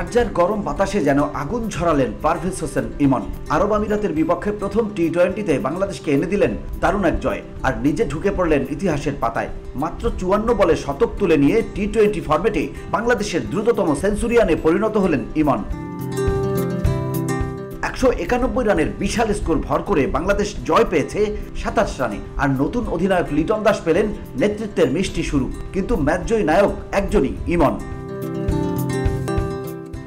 শারজার গরম বাতাসে যেন আগুন ঝরালেন পারভেজ হোসেন ইমন। আরব আমিরাতের বিপক্ষে প্রথম টি-20তে বাংলাদেশকে এনে দিলেন দারুণ এক জয় আর নিজে ঢুকে পড়লেন ইতিহাসের পাতায়। মাত্র 54 বলে শতক তুলে নিয়ে টি-20 ফরম্যাটে বাংলাদেশের দ্রুততম সেঞ্চুরিয়ানে পরিণত হলেন ইমন। 191 রানের বিশাল স্কোর ভর করে বাংলাদেশ জয় পেয়েছে 27 রানে। আর নতুন অধিনায়ক লিটন দাস পেলেন নেতৃত্বের মিষ্টি শুরু। কিন্তু ম্যাচ জয়ী নায়ক একজনই, ইমন।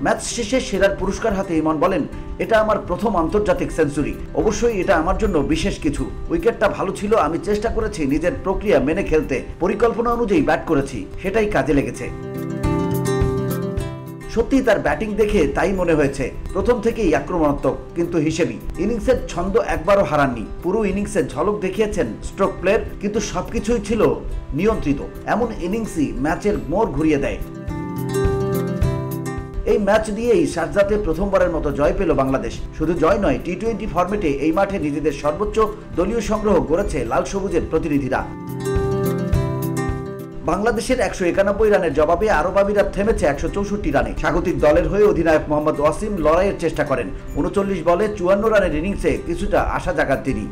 ম্যাচ শেষে সেরার পুরস্কার হাতে ইমন বলেন, এটা আমার প্রথম আন্তর্জাতিক সেঞ্চুরি। অবশ্যই এটা আমার জন্য বিশেষ কিছু। উইকেটটা ভালো ছিল, আমি চেষ্টা করেছি নিজের প্রক্রিয়া মেনে খেলতে, পরিকল্পনা অনুযায়ী ব্যাট করেছি, সেটাই কাজে লেগেছে। সত্যি তার ব্যাটিং দেখে তাই মনে হয়েছে, প্রথম থেকেই আক্রমণাত্মক কিন্তু হিসেবেই। ইনিংসের ছন্দ একবারও হারাননি। পুরো ইনিংসের ঝলক দেখিয়েছেন স্ট্রোক প্লেয়ার, কিন্তু সবকিছুই ছিল নিয়ন্ত্রিত। এমন ইনিংসই ম্যাচের মোড় ঘুরিয়ে দেয়। এই ম্যাচ দিয়েই শারজাতে প্রথমবারের মতো জয় পেল বাংলাদেশ। শুধু জয় নয়, টি-20 ফরম্যাটে এই মাঠে নিজেদের সর্বোচ্চ দলীয় সংগ্রহ করেছে লাল সবুজের প্রতিনিধিরা। বাংলাদেশের 191 রানের জবাবে আরব আমিরাত থেমেছে 164 রানে। স্বাগতিক দলের হয়ে অধিনায়ক মোহাম্মদ ওয়াসিম লড়াইয়ের চেষ্টা করেন। 39 বলে 54 রানের ইনিংসে কিছুটা আশা জাগান তিনি।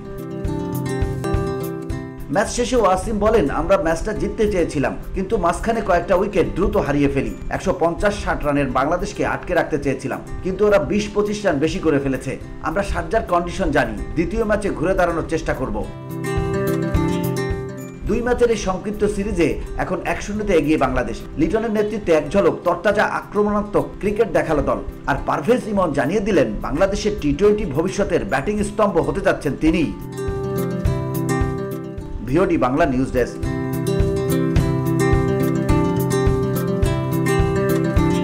ম্যাচ শেষে ওয়াসিম বলেন, আমরা ম্যাচটা জিততে চেয়েছিলাম, কিন্তু মাঝখানে কয়েকটা উইকেট দ্রুত হারিয়ে ফেলি। 150-60 রানের বাংলাদেশকে আটকে রাখতে চেয়েছিলাম, কিন্তু ওরা 20-25 রান বেশি করে ফেলেছে। আমরা শারজার কন্ডিশন জানি, দ্বিতীয় ম্যাচে ঘুরে দাঁড়ানোর চেষ্টা করব। 2 ম্যাচের এই সংক্ষিপ্ত সিরিজে এখন 1-0 এগিয়ে বাংলাদেশ। লিটনের নেতৃত্বে এক ঝলক তরতাজা আক্রমণাত্মক ক্রিকেট দেখালো দল। আর পারভেজ ইমন জানিয়ে দিলেন, বাংলাদেশের টি-20 ভবিষ্যতের ব্যাটিং স্তম্ভ হতে যাচ্ছেন তিনি। VOD Bangla news desk.